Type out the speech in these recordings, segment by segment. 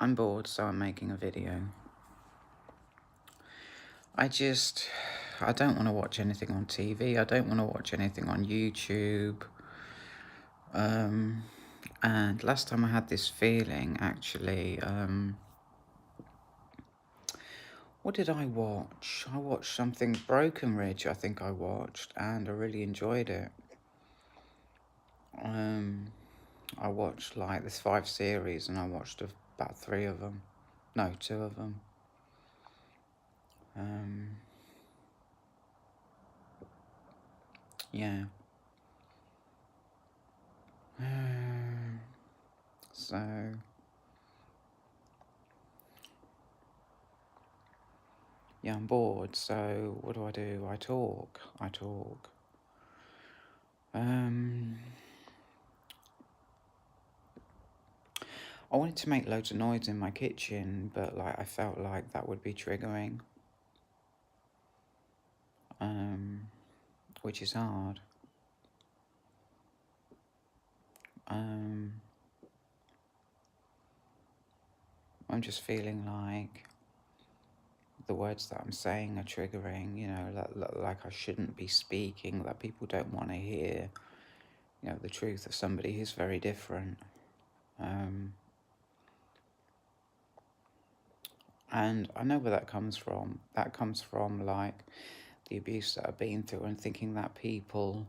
I'm bored, so I'm making a video. I don't want to watch anything on TV. I don't want to watch anything on YouTube. And last time I had this feeling, actually, what did I watch? I watched something, Broken Ridge, I think I watched, and I really enjoyed it. I watched, like, there's 5 series, and I watched about 3 of them. No, 2 of them. Yeah. So, yeah, I'm bored, so what do? I talk. I wanted to make loads of noise in my kitchen, but, like, I felt like that would be triggering. Which is hard. I'm just feeling like the words that I'm saying are triggering, you know, like I shouldn't be speaking, that people don't want to hear, you know, the truth of somebody who's very different. And I know where that comes from. That comes from, like, the abuse that I've been through and thinking that people,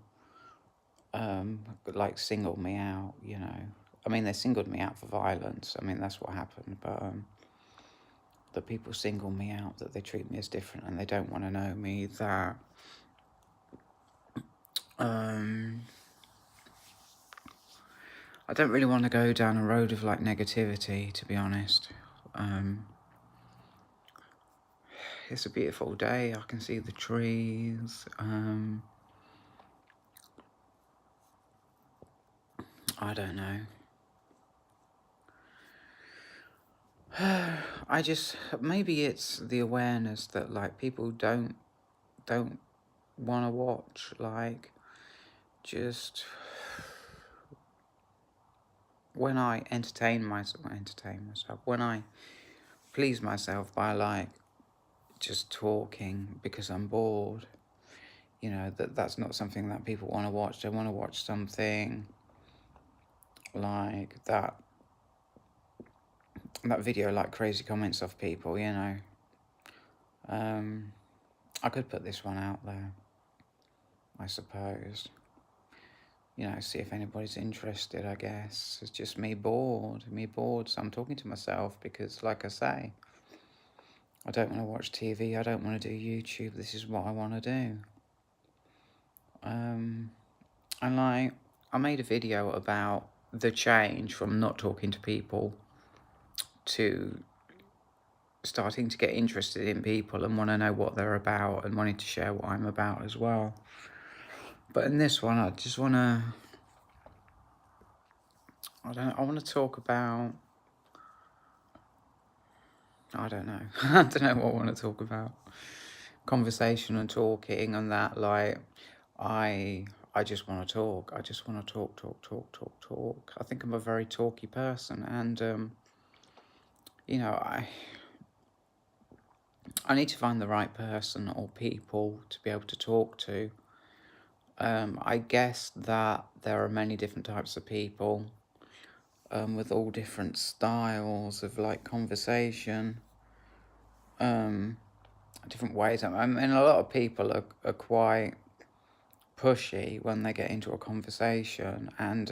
like, single me out, you know. I mean, they singled me out for violence. I mean, that's what happened, but that people single me out, that they treat me as different and they don't want to know me, that I don't really want to go down a road of, like, negativity, to be honest. It's a beautiful day. I can see the trees. I don't know. Maybe it's the awareness that, like, people don't want to watch, like, just when I entertain myself, when I please myself by, like, just talking because I'm bored, you know, that's not something that people want to watch. They want to watch something like that video, like, crazy comments of people, you know. I could put this one out there, I suppose. You know, see if anybody's interested, I guess. It's just me bored, so I'm talking to myself because, like I say, I don't want to watch TV, I don't want to do YouTube, this is what I want to do. And, like, I made a video about the change from not talking to people to starting to get interested in people and want to know what they're about and wanting to share what I'm about as well. But in this one, I just want to, I want to talk about, I don't know. I don't know what I want to talk about. Conversation and talking and that, like, I just want to talk. I just want to talk. I think I'm a very talky person, and, you know, I need to find the right person or people to be able to talk to. I guess that there are many different types of people, with all different styles of, like, conversation, different ways. I mean, a lot of people are quite pushy when they get into a conversation, and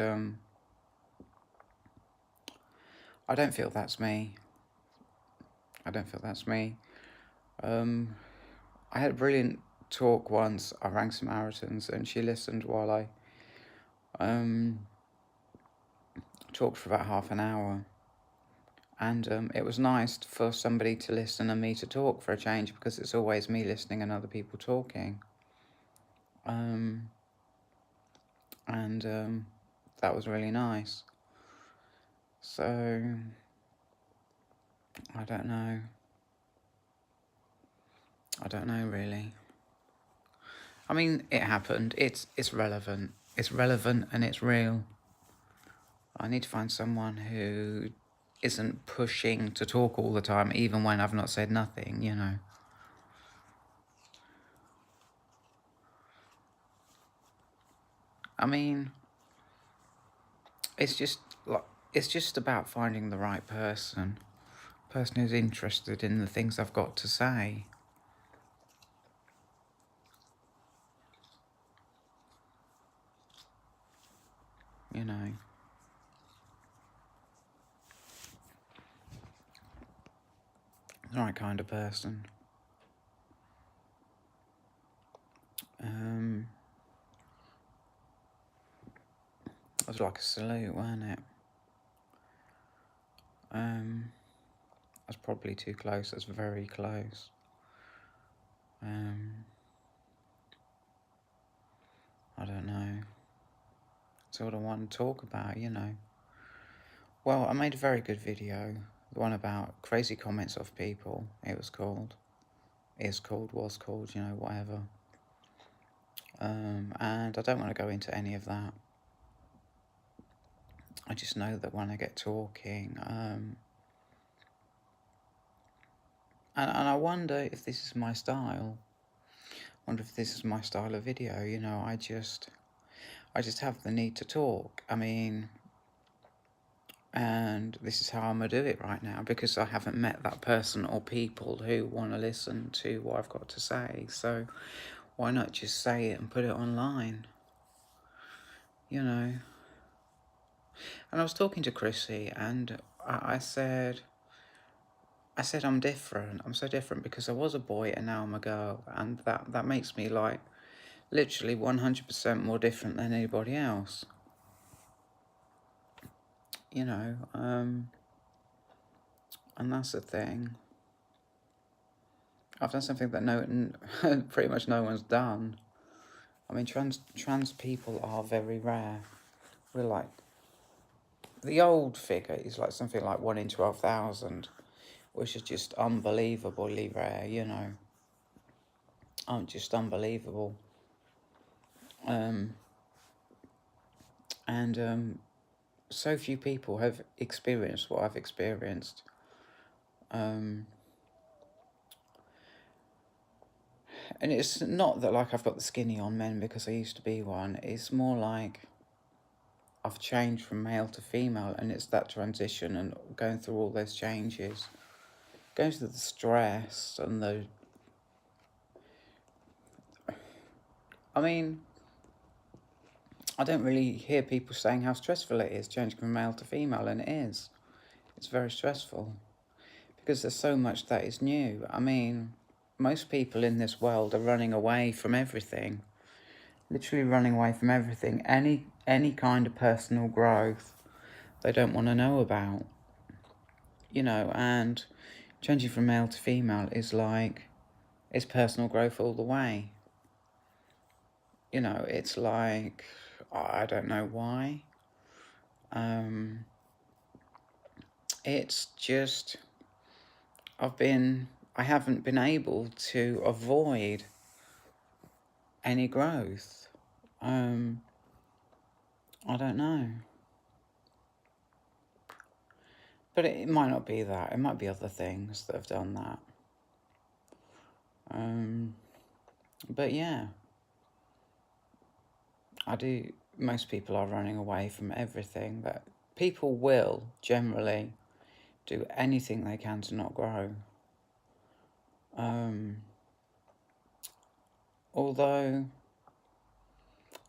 I don't feel that's me. I had a brilliant talk once. I rang Samaritans and she listened while I talked for about half an hour. And it was nice for somebody to listen and me to talk for a change, because it's always me listening and other people talking. And that was really nice. So, I don't know. Really. I mean, it happened. It's relevant. It's relevant and it's real. I need to find someone who isn't pushing to talk all the time, even when I've not said nothing, you know. I mean, it's just about finding the right person who's interested in the things I've got to say. You know. The right kind of person. It was like a salute, wasn't it? That's probably too close. That's very close. I don't know. That's what I want to talk about, you know. Well, I made a very good video. The one about crazy comments of people. It was called. Was called, you know, whatever. And I don't want to go into any of that. I just know that when I get talking, and I wonder if this is my style. I wonder if this is my style of video, you know. I just have the need to talk. I mean, and this is how I'm going to do it right now, because I haven't met that person or people who want to listen to what I've got to say. So why not just say it and put it online, you know. And I was talking to Chrissy, and I said I'm different. I'm so different because I was a boy and now I'm a girl, and that makes me like literally 100% more different than anybody else. You know, and that's the thing. I've done something that pretty much no one's done. I mean, trans people are very rare. We're like, the old figure is like something like 1 in 12,000, which is just unbelievably rare, you know. Just unbelievable. And so few people have experienced what I've experienced. And it's not that like I've got the skinny on men because I used to be one. It's more like I've changed from male to female, and it's that transition and going through all those changes, going through the stress and the... I mean, I don't really hear people saying how stressful it is changing from male to female, and it is. It's very stressful because there's so much that is new. I mean, most people in this world are running away from everything, literally running away from everything. Any kind of personal growth they don't want to know about, you know. And changing from male to female is like, it's personal growth all the way. You know, it's like, I don't know why. It's just, I haven't been able to avoid any growth. I don't know. But it might not be that. It might be other things that have done that. But yeah. Most people are running away from everything. That people will generally do anything they can to not grow. Although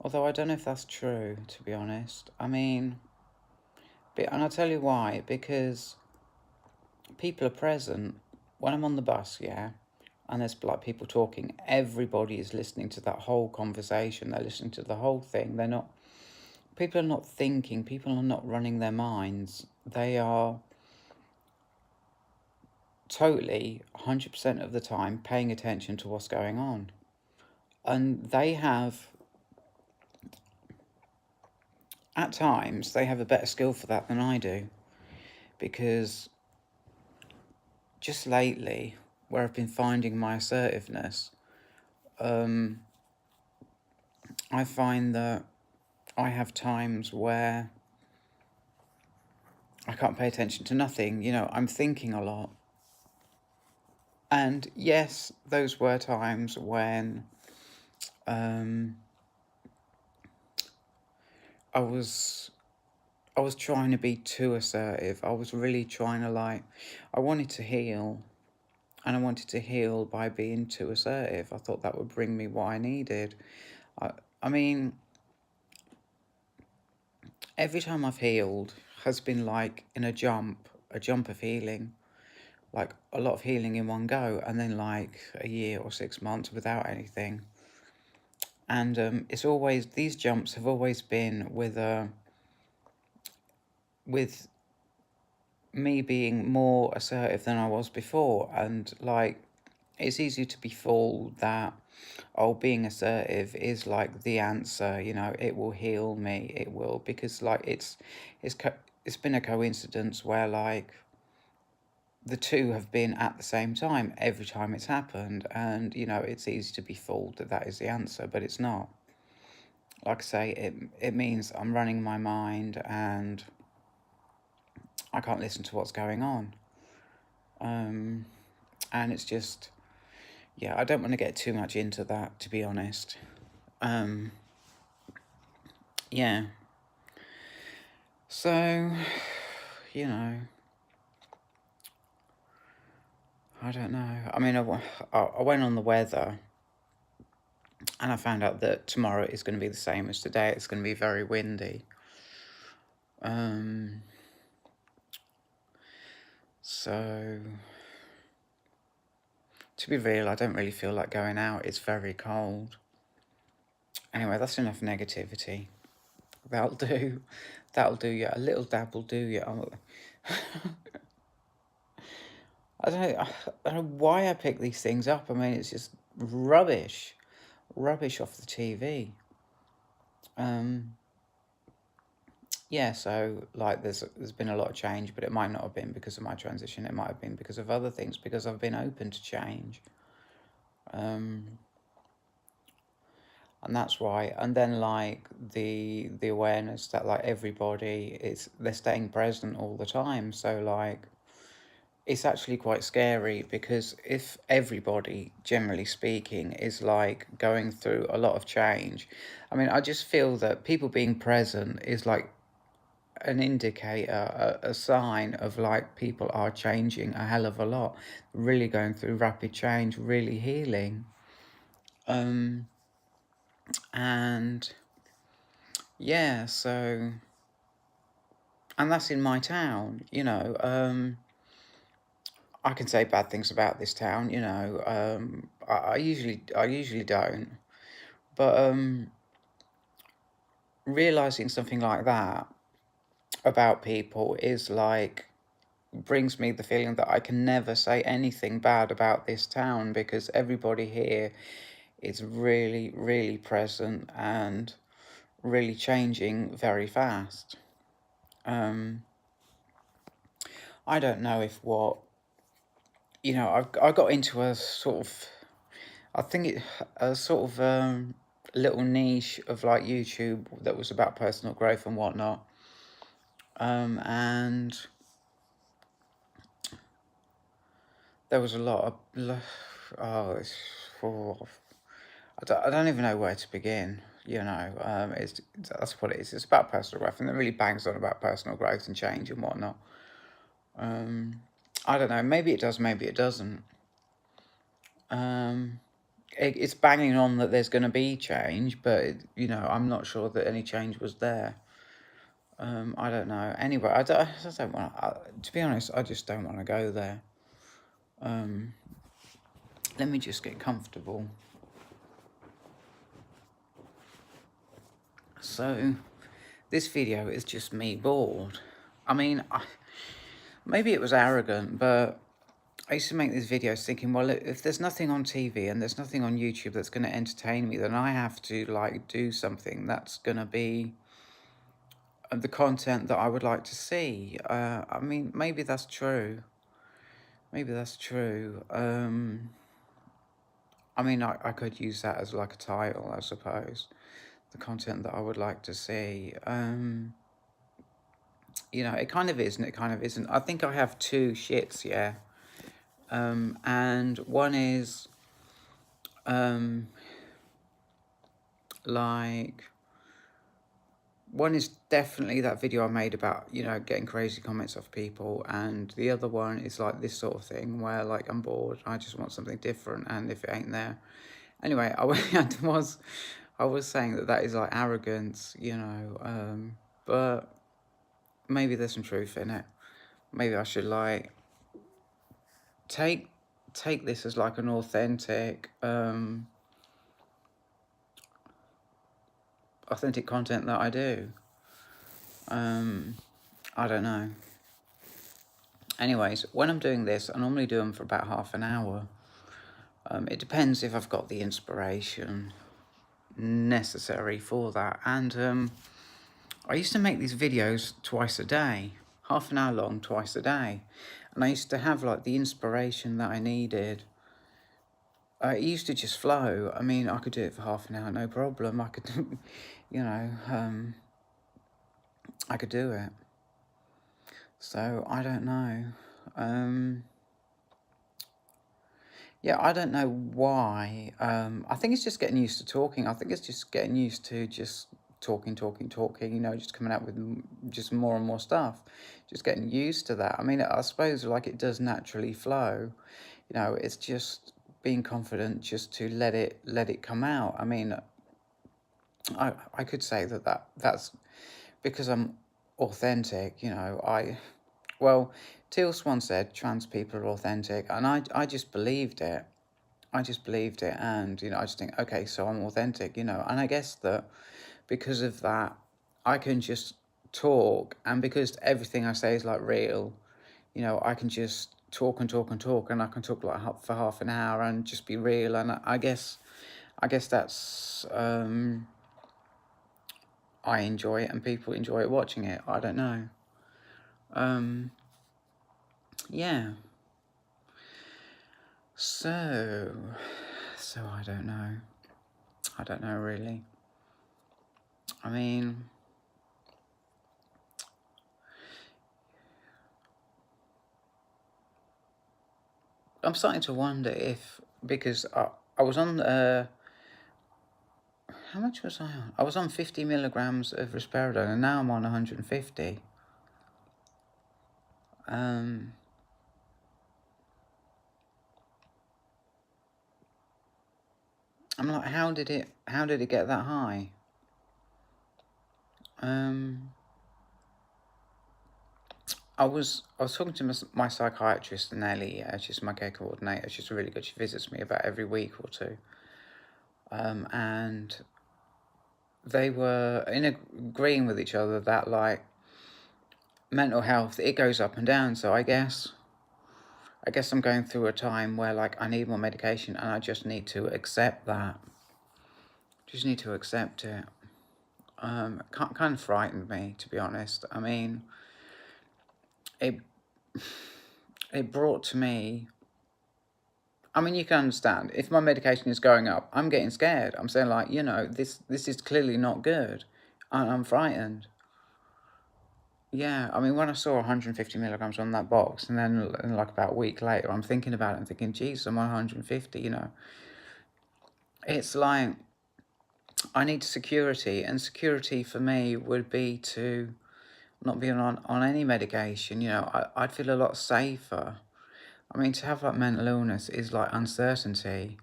I don't know if that's true, to be honest. I mean, and I'll tell you why. Because people are present. When I'm on the bus, yeah, and there's like people talking, everybody is listening to that whole conversation. They're listening to the whole thing. People are not thinking. People are not running their minds. They are totally 100% of the time paying attention to what's going on. And at times, they have a better skill for that than I do. Because just lately, where I've been finding my assertiveness, I find that I have times where I can't pay attention to nothing. You know, I'm thinking a lot. And yes, those were times when um, I was trying to be too assertive. I was really trying to I wanted to heal, and I wanted to heal by being too assertive. I thought that would bring me what I needed. I, I mean, every time I've healed has been like in a jump of healing, like a lot of healing in one go, and then like a year or 6 months without anything. And it's always, these jumps have always been with me being more assertive than I was before. And like, it's easy to be fooled that, oh, being assertive is like the answer, you know, it will heal me, it will, because like it's been a coincidence where like the two have been at the same time every time it's happened. And you know, it's easy to be fooled that that is the answer, but it's not. Like I say, it means I'm running my mind and I can't listen to what's going on. And it's just, yeah, I don't want to get too much into that, to be honest. Yeah. So, you know, I don't know. I mean, I went on the weather and I found out that tomorrow is going to be the same as today. It's going to be very windy. So, to be real, I don't really feel like going out. It's very cold. Anyway, that's enough negativity. That'll do. That'll do you. A little dab will do you. I don't know why I pick these things up. I mean, it's just rubbish off the TV. Yeah, so like there's been a lot of change, but it might not have been because of my transition. It might have been because of other things, because I've been open to change. And that's why. And then like the awareness that like everybody they're staying present all the time. So like it's actually quite scary, because if everybody, generally speaking, is like going through a lot of change, I mean, I just feel that people being present is like an indicator, a sign of like people are changing a hell of a lot, really going through rapid change, really healing. And yeah, so, and that's in my town, you know. I can say bad things about this town, you know. I usually don't, but realizing something like that about people is like, brings me the feeling that I can never say anything bad about this town, because everybody here is really, really present and really changing very fast. I don't know if what, you know, I got into a sort of, I think a sort of little niche of like YouTube that was about personal growth and whatnot. And there was a lot of, oh, oh, I don't even know where to begin. You know, that's what it is. It's about personal growth, and it really bangs on about personal growth and change and whatnot. I don't know. Maybe it does. Maybe it doesn't. It's banging on that there's going to be change, but you know, I'm not sure that any change was there. I don't know. Anyway, I don't want to be honest, I just don't want to go there. Let me just get comfortable. So, this video is just me bored. I mean, maybe it was arrogant, but I used to make these videos thinking, well, if there's nothing on TV and there's nothing on YouTube that's going to entertain me, then I have to like do something that's going to be the content that I would like to see. I mean, maybe that's true. Maybe that's true. I mean, I could use that as like a title, I suppose. The content that I would like to see. You know, it kind of is and it kind of isn't. I think I have two shits, yeah. And one is, like, one is definitely that video I made about, you know, getting crazy comments off people, and the other one is like this sort of thing where, like, I'm bored, I just want something different, and if it ain't there, anyway, I was saying that is like arrogance, you know, but maybe there's some truth in it. Maybe I should like take this as like an authentic content that I do. I don't know. Anyways, when I'm doing this, I normally do them for about half an hour. It depends if I've got the inspiration necessary for that. And I used to make these videos twice a day, half an hour long, twice a day. And I used to have like the inspiration that I needed. It used to just flow. I mean, I could do it for half an hour, no problem. I could, you know, I could do it. So, I don't know. Yeah, I don't know why. I think it's just getting used to talking. I think it's just getting used to just talking, you know, just coming out with just more and more stuff. Just getting used to that. I mean, I suppose like it does naturally flow. You know, it's just being confident just to let it come out. I mean, I could say that's because I'm authentic, you know. Well, Teal Swan said trans people are authentic, and I just believed it. I just believed it, and, you know, I just think, okay, so I'm authentic, you know. And I guess that because of that, I can just talk, and because everything I say is, like, real, you know, I can just talk and talk and talk, and I can talk, like, for half an hour and just be real, and I guess that's, I enjoy it, and people enjoy it watching it. I don't know. Yeah. So I don't know. I don't know, really. I mean, I'm starting to wonder if, because I was on, how much was I on? I was on 50 milligrams of risperidone, and now I'm on 150. I'm like, how did it get that high? I was talking to my psychiatrist, Nelly. She's my care coordinator. She's really good. She visits me about every week or two. And they were agreeing with each other that, like, mental health, it goes up and down. So I guess I'm going through a time where, like, I need more medication, and I just need to accept that. Just need to accept it. Kind of frightened me, to be honest. I mean, it brought to me, I mean, you can understand, if my medication is going up, I'm getting scared. I'm saying, like, you know, this is clearly not good. I'm frightened. Yeah, I mean, when I saw 150 milligrams on that box, and then, like, about a week later, I'm thinking about it and thinking, geez, I'm on 150, you know. It's like, I need security, and security for me would be to not be on any medication, you know. I'd feel a lot safer. I mean, to have, like, mental illness is like uncertainty.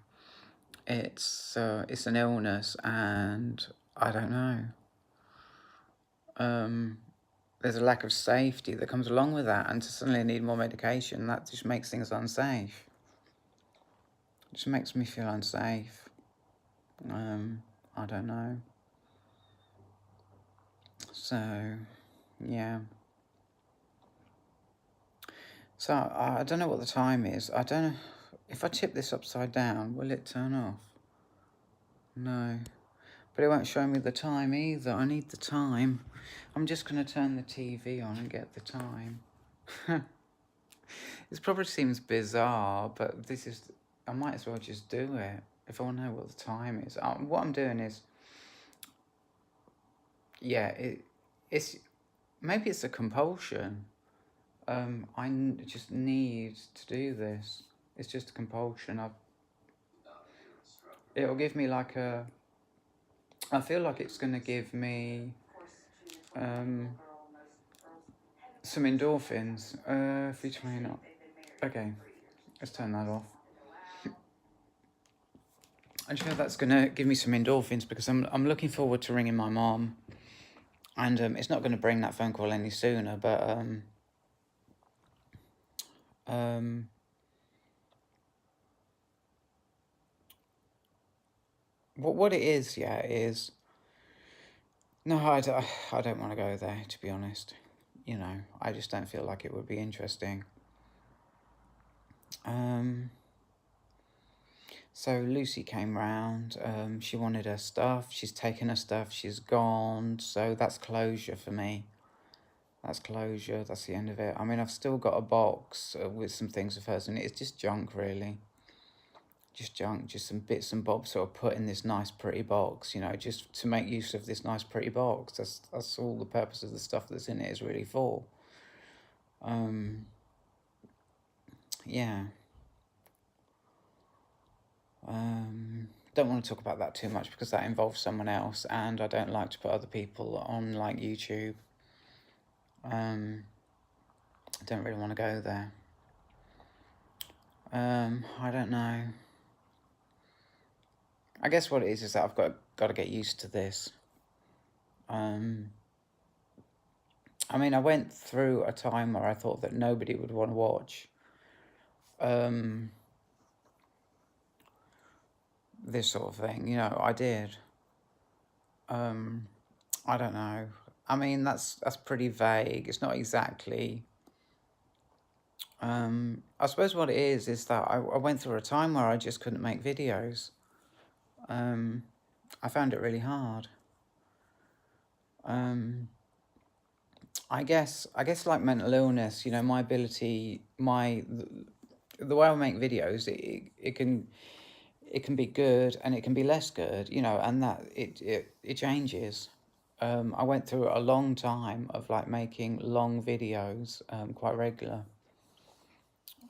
It's an illness, and I don't know. There's a lack of safety that comes along with that, and to suddenly need more medication, that just makes things unsafe. It just makes me feel unsafe. I don't know. So, yeah. So, I don't know what the time is. I don't know. If I tip this upside down, will it turn off? No. But it won't show me the time either. I need the time. I'm just going to turn the TV on and get the time. This probably seems bizarre, but I might as well just do it if I want to know what the time is. What I'm doing is, yeah, it's maybe it's a compulsion. Just need to do this. It's just a compulsion. It'll give me like a. I feel like it's gonna give me some endorphins. Free train up. Okay, let's turn that off. I just feel that's gonna give me some endorphins because I'm looking forward to ringing my mom, and it's not gonna bring that phone call any sooner, but what it is, yeah, is no, I don't want to go there, to be honest. You know, I just don't feel like it would be interesting. So Lucy came round. She wanted her stuff. She's taken her stuff. She's gone. So that's closure for me. That's closure. That's the end of it. I mean, I've still got a box with some things of hers, and it's just junk, really. Just junk, just some bits and bobs sort of put in this nice, pretty box, you know, just to make use of this nice, pretty box. That's all the purpose of the stuff that's in it is really for. Yeah. Don't want to talk about that too much because that involves someone else, and I don't like to put other people on like YouTube. I don't really want to go there. I don't know. I guess what it is that I've got to get used to this. I mean, I went through a time where I thought that nobody would want to watch this sort of thing. You know, I did. I don't know. I mean, that's pretty vague. It's not exactly. I suppose what it is that I went through a time where I just couldn't make videos. I found it really hard. I guess like mental illness, you know, my ability, the way I make videos, it can be good and it can be less good, you know, and that it changes. I went through a long time of like making long videos, quite regular.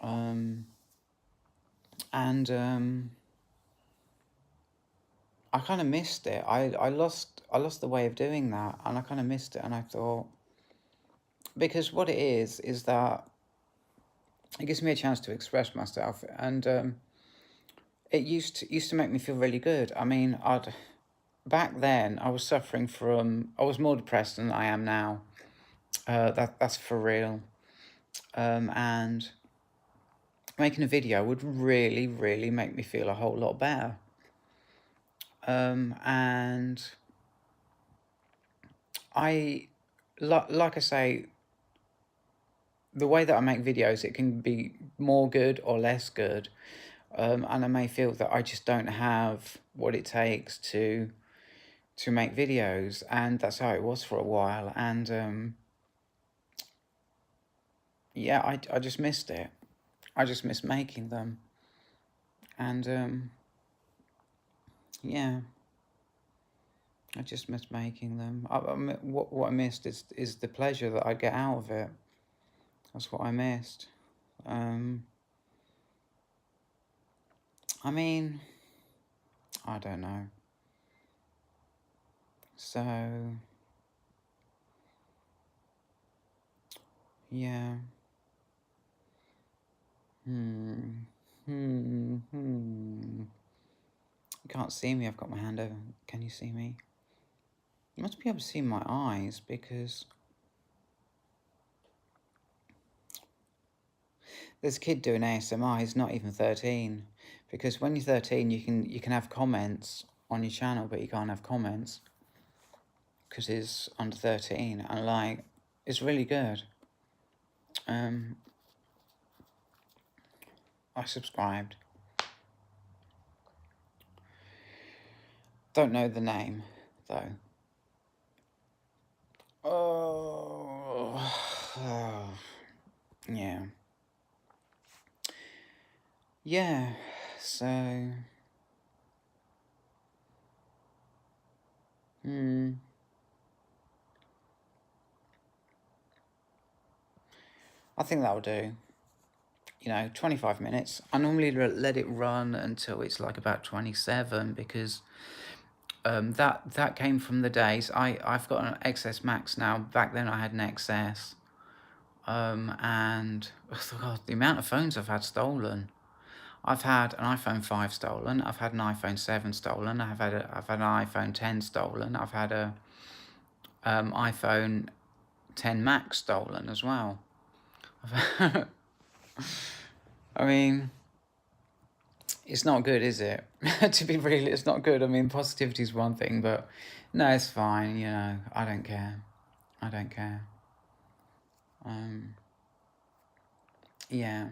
And I kind of missed it. I lost the way of doing that, and I kind of missed it. And I thought, because what it is that it gives me a chance to express myself, and it used to make me feel really good. I mean, back then I was suffering from, I was more depressed than I am now. That's for real. And making a video would really, really make me feel a whole lot better. And like I say, the way that I make videos, it can be more good or less good. And I may feel that I just don't have what it takes to make videos, and that's how it was for a while. And yeah, I just missed it. I just missed making them. And yeah, I just missed making them. What I missed is the pleasure that I get out of it. That's what I missed. I mean, I don't know. So, yeah. You can't see me, I've got my hand over. Can you see me? You must be able to see my eyes because there's a kid doing ASMR, he's not even 13. Because when you're 13, you can have comments on your channel, but you can't have comments because he's under 13, and like, it's really good. I subscribed. Don't know the name, though. Oh, yeah. Yeah, so... I think that'll do. 25 minutes. I normally let it run until it's like about 27 because that came from the days I've got an XS Max now. Back then I had an XS, and oh God, the amount of phones I've had stolen. I've had an iPhone 5 stolen. I've had an iPhone 7 stolen. I've had an iPhone 10 stolen. I've had a iPhone 10 Max stolen as well. I mean, it's not good, is it? To be real, it's not good. I mean, positivity is one thing, but no, it's fine. I don't care. I don't care. Yeah.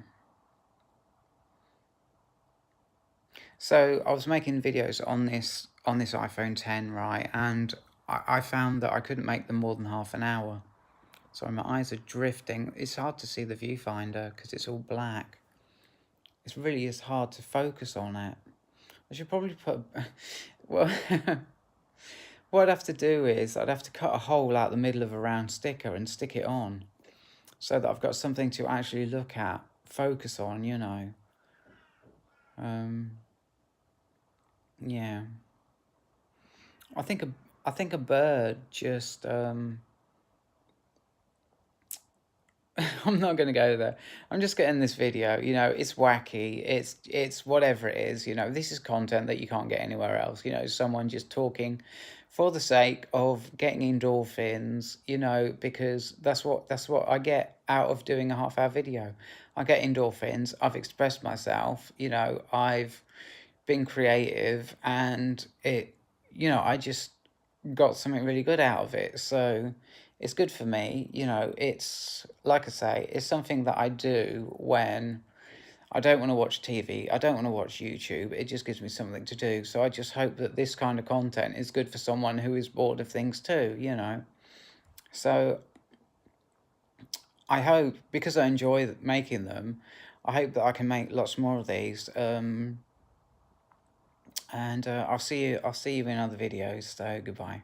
So I was making videos on this iPhone 10, right? And I found that I couldn't make them more than half an hour. Sorry, my eyes are drifting. It's hard to see the viewfinder because it's all black. It really is hard to focus on it. I should probably put... Well, what I'd have to do is I'd have to cut a hole out the middle of a round sticker and stick it on so that I've got something to actually look at, focus on, Yeah. I think a bird just... I'm not going to go there. I'm just getting this video. It's wacky. It's whatever it is. This is content that you can't get anywhere else. Someone just talking for the sake of getting endorphins. Because that's what I get out of doing a half-hour video. I get endorphins. I've expressed myself. I've been creative, and I just got something really good out of it. So it's good for me. It's, like I say, it's something that I do when I don't want to watch TV. I don't want to watch YouTube. It just gives me something to do. So I just hope that this kind of content is good for someone who is bored of things too, So I hope, because I enjoy making them, I hope that I can make lots more of these. And I'll see you in other videos. So goodbye.